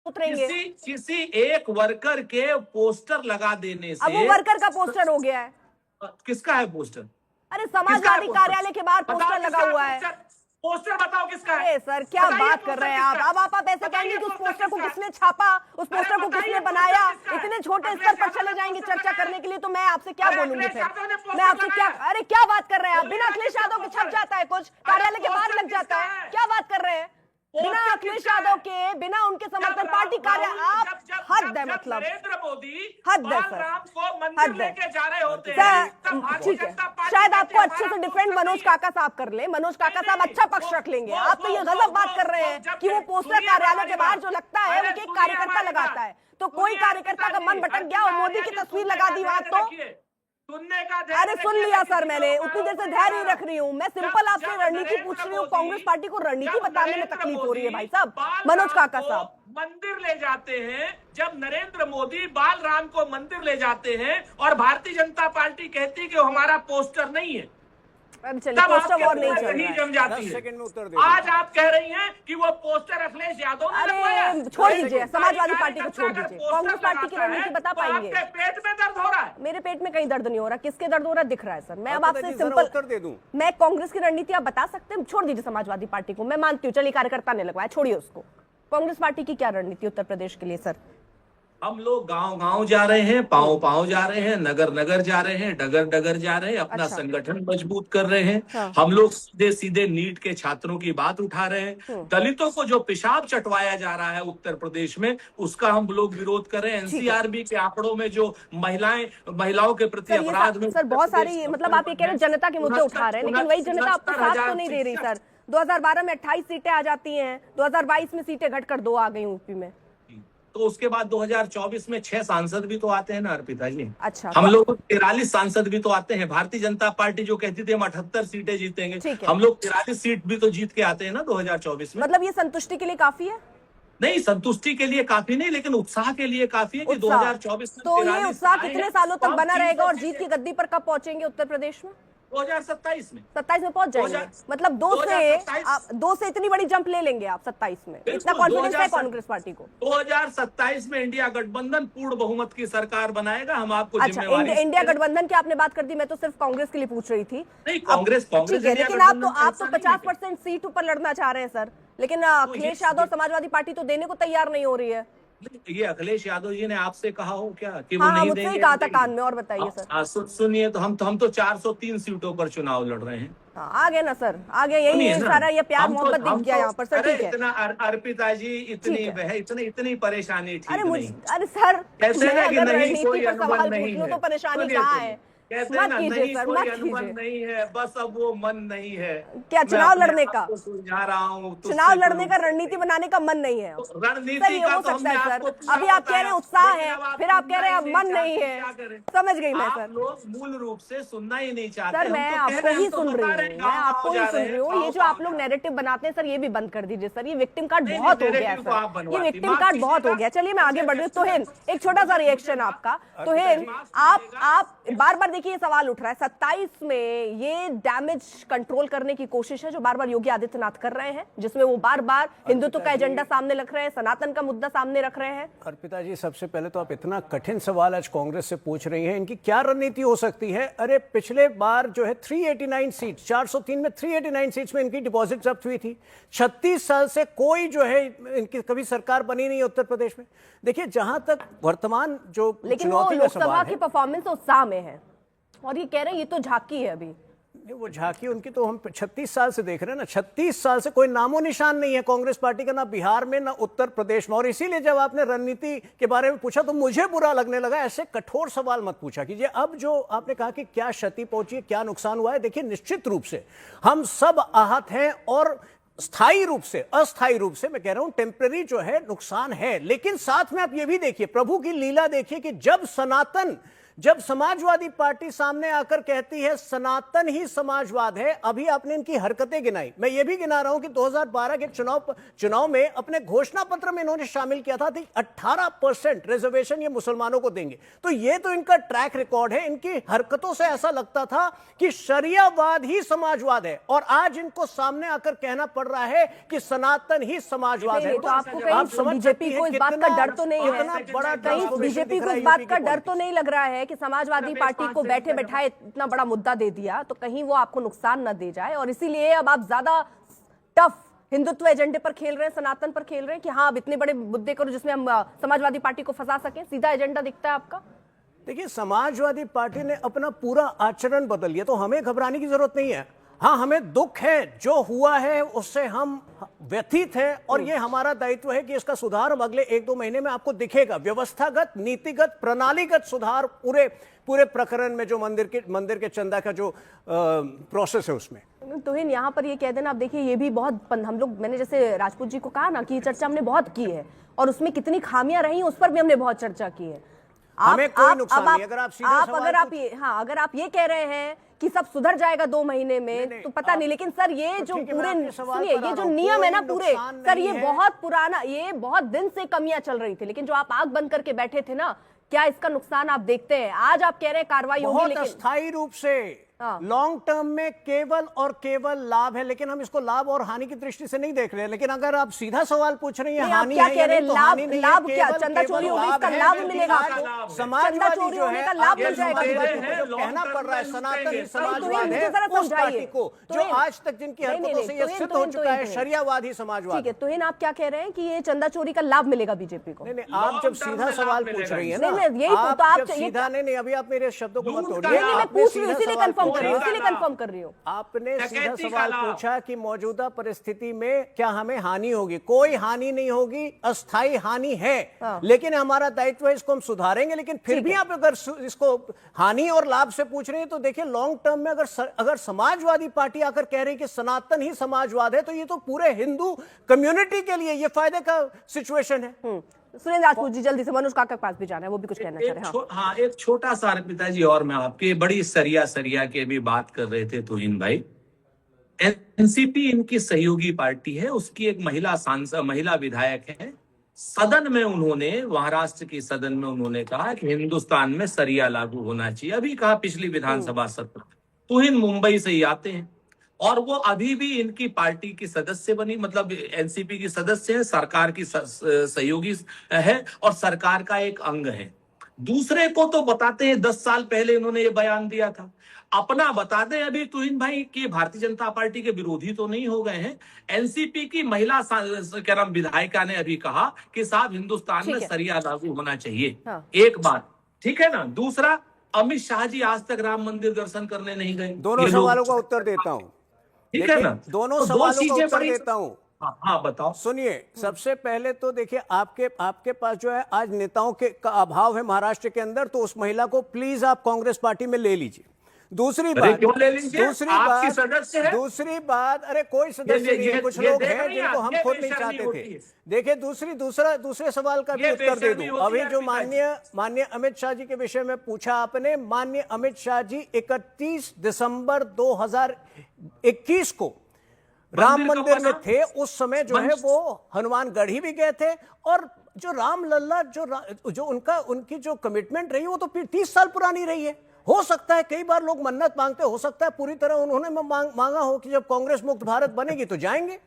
उतरेंगे। किसी एक वर्कर के पोस्टर लगा देने से, अब वो वर्कर का पोस्टर हो गया है। किसका है पोस्टर? अरे समाजवादी कार्यालय के बाहर पोस्टर लगा हुआ है। पोस्टर बताओ किसका है? अरे सर क्या बात कर रहे हैं आप? अब आप ऐसे कहेंगे कि उस पोस्टर को किसने छापा, उस पोस्टर को किसने बनाया? इतने छोटे स्तर पर चले जाएंगे चर्चा करने के लिए, तो मैं आपसे क्या बोलूंगी फिर? मैं आपसे क्या, अरे क्या बात कर रहे हैं आप? बिना अखिलेश यादव के छप जाता है कुछ, कार्यालय के बाहर लग जाता है, क्या बात कर रहे हैं? बिना अखिलेश यादव के, बिना उनके समर्थन पार्टी कार्य, आप हद है, मतलब नरेंद्र मोदी हद है सर, मंदिर लेके जा रहे होते हैं। ठीक है, शायद आपको अच्छे से डिफेंड मनोज काका साहब कर ले, मनोज काका साहब अच्छा पक्ष रख लेंगे। आप तो ये गलत बात कर रहे हैं कि वो पोस्टर कार्यालय के बाहर जो लगता है वो एक कार्यकर्ता लगाता है, तो कोई कार्यकर्ता का मन भटक गया और मोदी की तस्वीर लगा दी वहां, तो सुनने का, अरे सुन लिया सर मैंने, उतनी देर से धैर्य रख रही हूँ मैं, सिंपल आपसे रणनीति पूछ रही हूँ। कांग्रेस पार्टी को रणनीति बताने में तकलीफ हो रही है भाई साहब, मनोज काका साहब। मंदिर ले जाते हैं, जब नरेंद्र मोदी बाल राम को मंदिर ले जाते हैं और भारतीय जनता पार्टी कहती है कि हमारा पोस्टर नहीं है, चलिए पोस्टर वॉर नहीं चल रहा है। जम जाती है। आज आप कह रही हैं कि वो पोस्टर अखिलेश यादव ने लगवाया। अरे छोड़ दीजिए, समाजवादी पार्टी को छोड़ दीजिए, कांग्रेस पार्टी की रणनीति बता पाएंगे? पेट में दर्द हो रहा है? मेरे पेट में कहीं दर्द नहीं हो रहा, किसके दर्द हो रहा है दिख रहा है सर। मैं अब आपसे सिंपल उत्तर दे दूं, मैं कांग्रेस की रणनीति आप बता सकते हैं? छोड़ दीजिए समाजवादी पार्टी को, मैं मानती हूँ चलिए कार्यकर्ता ने लगवाया, छोड़िए उसको। कांग्रेस पार्टी की क्या रणनीति उत्तर प्रदेश के लिए सर? हम लोग गांव-गांव जा रहे हैं, पांव-पांव जा रहे हैं, नगर-नगर जा रहे हैं, डगर-डगर जा रहे हैं, अपना संगठन मजबूत कर रहे हैं। हाँ। हम लोग सीधे नीट के छात्रों की बात उठा रहे हैं। दलितों को जो पेशाब चटवाया जा रहा है उत्तर प्रदेश में, उसका हम लोग विरोध कर रहे हैं। एनसीआरबी के आंकड़ों में जो महिलाओं के प्रति अपराध में सर बहुत सारी, मतलब आप ये कह रहे हैं जनता के मुद्दे उठा रहे हैं, लेकिन वही जनता आपको साथ तो नहीं दे रही सर। 2012 में 28 सीटें आ जाती हैं, 2022 में सीटें घटकर 2 आ गई यूपी में, तो उसके बाद 2024 में 6 सांसद भी तो आते हैं ना अर्पिता जी। अच्छा, हम लोग 43 सांसद भी तो आते हैं। भारतीय जनता पार्टी जो कहती थी हम 78 सीटें जीतेंगे, हम लोग 43 सीट भी तो जीत के आते हैं ना 2024 में। मतलब ये संतुष्टि के लिए काफी है? नहीं, संतुष्टि के लिए काफी नहीं, लेकिन उत्साह के लिए काफी है कि 2024 में। तो ये उत्साह कितने सालों तक बना रहेगा और जीत की गद्दी पर कब पहुंचेंगे उत्तर प्रदेश में? 2027 में। 27 में पहुंच जाएंगे, मतलब 2 से इतनी बड़ी जंप ले लेंगे आप 27 में? इतना कॉन्फिडेंस है कांग्रेस पार्टी को? 2027 में इंडिया गठबंधन पूर्ण बहुमत की सरकार बनाएगा, हम आपको अच्छा इंडिया गठबंधन की आपने बात कर दी, मैं तो सिर्फ कांग्रेस के लिए पूछ रही थी। नहीं कांग्रेस ठीक है, लेकिन आप तो 50% सीट ऊपर लड़ना चाह रहे हैं सर, लेकिन अखिलेश यादव समाजवादी पार्टी तो देने को तैयार नहीं हो रही है। ये अखिलेश यादव जी ने आपसे कहा हो क्या कि वो नहीं देंगे? कहा था कान में, और बताइए सर। सुनिए, तो हम तो 403 सीटों पर चुनाव लड़ रहे हैं। आ गए ना सर, आ गए, यही सारा ये प्यार मोहब्बत दिख गया यहाँ पर सर। ठीक है, इतना अर्पिता जी इतनी परेशानी ठीक नहीं। अरे सर कैसे है कि नहीं कोई अनुमान नहीं है, तो परेशानी कहाँ है? मत कीजिए सर, मत कीजिए। नहीं है, बस अब वो मन नहीं है। क्या चुनाव लड़ने का? सुलझा रहा हूँ, चुनाव लड़ने का, रणनीति बनाने का मन नहीं है? रणनीति हो सकता है सर, अभी आप कह रहे हैं उत्साह है, फिर आप कह रहे हैं अब मन नहीं है, समझ गई मैं सर। लोग मूल रूप से सुनना ही नहीं चाहते सर। मैं आपको ही सुन रही हूँ, मैं आपको ही सुन रही हूँ। ये जो आप लोग नैरेटिव बनाते हैं सर, ये भी बंद कर दीजिए सर, ये विक्टिम कार्ड बहुत हो गया है सर, ये विक्टिम कार्ड बहुत हो गया। चलिए मैं आगे बढ़ रही हूँ। तोहिन, एक छोटा सा रिएक्शन आपका। तोहिन, आप बार बार देखिए ये सवाल उठ रहा है, 27 में ये डैमेज कंट्रोल करने की कोशिश है जो बार बार योगी आदित्यनाथ कर रहे हैं, जिसमें वो बार बार हिंदुत्व का एजेंडा सामने रख रहे हैं, सनातन का मुद्दा सामने रख रहे हैं। अर्पिता जी, सबसे पहले तो आप इतना कठिन सवाल आज कांग्रेस से पूछ रही हैं, इनकी क्या रणनीति हो सकती है? अरे पिछले बार जो है 389 सीट, 403 में 389 सीट्स में इनकी डिपॉजिट जब्त हुई थी। 36 साल से कोई जो है इनकी कभी सरकार बनी नहीं है उत्तर प्रदेश में। देखिए, जहां तक वर्तमान जो लेकिन वो लोकसभा की परफॉर्मेंस उत्साह में है और ये कह रहे हैं ये तो झांकी है। अभी वो झांकी उनकी तो हम 36 साल से देख रहे हैं ना। 36 साल से कोई नामो निशान नहीं है कांग्रेस पार्टी का, ना बिहार में ना उत्तर प्रदेश में। और इसीलिए जब आपने रणनीति के बारे में पूछा तो मुझे बुरा लगने लगा। ऐसे कठोर सवाल मत पूछा कीजिए। अब जो आपने कहा कि क्या क्षति पहुंची, क्या नुकसान हुआ है, देखिए निश्चित रूप से हम सब आहत हैं और स्थायी रूप से, अस्थायी रूप से मैं कह रहा हूं, टेम्पररी जो है नुकसान है। लेकिन साथ में आप ये भी देखिए, प्रभु की लीला देखिए कि जब सनातन जब समाजवादी पार्टी सामने आकर कहती है सनातन ही समाजवाद है, अभी आपने इनकी हरकतें गिनाई, मैं ये भी गिना रहा हूं कि 2012 के चुनाव में अपने घोषणा पत्र में इन्होंने शामिल किया था कि 18% रिजर्वेशन ये मुसलमानों को देंगे। तो ये तो इनका ट्रैक रिकॉर्ड है। इनकी हरकतों से ऐसा लगता था कि शरियावाद ही समाजवाद है, और आज इनको सामने आकर कहना पड़ रहा है कि सनातन ही समाजवाद है। तो आपको कहीं बीजेपी को इस बात का डर तो नहीं है, कहीं बीजेपी को इस बात का डर तो नहीं लग रहा है कि समाजवादी पार्टी को बैठे बैठाए इतना बड़ा मुद्दा दे दिया तो कहीं वो आपको नुकसान न दे जाए, और इसीलिए अब आप ज्यादा टफ हिंदुत्व एजेंडे पर खेल रहे हैं, सनातन पर खेल रहे हैं कि हाँ अब इतने बड़े मुद्दे करो जिसमें हम समाजवादी पार्टी को फंसा सकें? सीधा एजेंडा दिखता है आपका? देखिए, समाजवादी पार्टी ने अपना पूरा आचरण बदल लिया, तो हमें घबराने की जरूरत नहीं है। हाँ, हमें दुख है, जो हुआ है उससे हम व्यथित हैं, और ये हमारा दायित्व है कि इसका सुधार हम अगले 1-2 महीने में आपको दिखेगा। व्यवस्थागत, नीतिगत, प्रणालीगत सुधार पूरे प्रकरण में, जो मंदिर के चंदा का जो प्रोसेस है उसमें। तोहिन, यहाँ पर ये कह देना, आप देखिए ये भी बहुत हम लोग, मैंने जैसे राजपूत जी को कहा ना कि ये चर्चा हमने बहुत की है और उसमें कितनी खामियां रही उस पर भी हमने बहुत चर्चा की है। हमें कोई नुकसान नहीं। अगर आप सीधा अगर आप ये कह रहे हैं कि सब सुधर जाएगा 2 महीने में, तो पता नहीं, लेकिन सर ये जो पूरे, सुनिए, ये जो नियम है ना पूरे, सर ये बहुत पुराना, ये बहुत दिन से कमियां चल रही थी, लेकिन जो आप आंख बंद करके बैठे थे ना, क्या इसका नुकसान आप देखते हैं? आज आप कह रहे हैं कार्रवाई होगी, लेकिन अस्थायी रूप से लॉन्ग टर्म में केवल और केवल लाभ है, लेकिन हम इसको लाभ और हानि की दृष्टि से नहीं देख रहे हैं। लेकिन अगर आप सीधा सवाल पूछ रही हैं हानि क्या है कह रहे हैं, तो लाभ क्या? चंदा चोरी होगी, इसका लाभ मिलेगा आपको? समाजवादी चोरी जो होने है, का लाभ मिल जाएगा जो कहना पड़ रहा है सनातन ही समाजवाद है, उस पार्टी को जो आज तक जिनकी हरकतों से ये सिद्ध हो चुका है शरियावाद ही समाजवाद। ठीक है, तोहिन आप क्या कह रहे हैं कि ये चंदा चोरी का लाभ मिलेगा बीजेपी को? नहीं, आप जब सीधा सवाल पूछ रही है ना, यही तो आप सीधा नहीं, अभी आप मेरे शब्दों को मत तोड़िए। मैं पूछ रही हूँ, इसीलिए कंफर्म कर रही हूँ। आपने सीधा सवाल पूछा कि मौजूदा परिस्थिति में क्या हमें हानि होगी? कोई हानि नहीं होगी, अस्थाई हानि है, लेकिन हमारा दायित्व है इसको हम सुधारेंगे। लेकिन फिर भी आप अगर इसको हानि और लाभ से पूछ रहे हैं तो देखिए, लॉन्ग टर्म में अगर समाजवादी पार्टी आकर कह रही है कि सनातन ही समाजवाद है, तो ये तो पूरे हिंदू कम्युनिटी के लिए ये फायदे का सिचुएशन है। सुरेंद्र राजपूत जी, जल्दी से मनोज काका के पास भी जाना है, वो भी कुछ कहना चाह रहे हैं। हाँ, एक छोटा सा पिताजी, और मैं आपके बड़ी सरिया के भी बात कर रहे थे तोहिन भाई। एनसीपी इनकी सहयोगी पार्टी है, उसकी एक महिला सांसद, महिला विधायक है। सदन में उन्होंने, महाराष्ट्र की सदन में उन्होंने कहा कि हिंदुस्तान में सरिया लागू होना चाहिए। अभी कहा पिछली विधानसभा सत्र। तोहिन मुंबई से ही आते हैं और वो अभी भी इनकी पार्टी की सदस्य बनी, मतलब एनसीपी की सदस्य है, सरकार की सहयोगी है और सरकार का एक अंग है। दूसरे को तो बताते हैं 10 साल पहले इन्होंने ये बयान दिया था, अपना बता दें अभी तोहिन भाई कि भारतीय जनता पार्टी के विरोधी तो नहीं हो गए हैं। एनसीपी की महिला क्या नाम विधायिका ने अभी कहा कि साहब हिंदुस्तान में सरिया लागू होना चाहिए। एक बात, ठीक है ना। दूसरा, अमित शाह जी आज तक राम मंदिर दर्शन करने नहीं गए। दोनों सवालों का उत्तर देता हूं, ठीक है ना, दोनों सवालों का उत्तर देता हूं। हाँ, बताओ। सुनिए, सबसे पहले तो देखिए, आपके पास जो है आज नेताओं का अभाव है महाराष्ट्र के अंदर, तो उस महिला को प्लीज आप कांग्रेस पार्टी में ले लीजिए। दूसरी बात, अरे कोई सदस्य नहीं है, कुछ लोग हैं जिनको हम खुद नहीं चाहते थे। देखिए, दूसरे सवाल का भी उत्तर दे दूं। अभी जो माननीय अमित शाह जी के विषय में पूछा आपने, माननीय अमित शाह जी 31 दिसंबर 2021 को राम मंदिर में थे। उस समय जो है वो हनुमानगढ़ी भी गए थे, और जो राम लल्ला जो उनकी जो कमिटमेंट रही वो तो 30 साल पुरानी रही है। हो सकता है कई बार लोग मन्नत मांगते, हो सकता है पूरी तरह उन्होंने मांगा हो कि जब कांग्रेस मुक्त भारत बनेगी तो जाएंगे।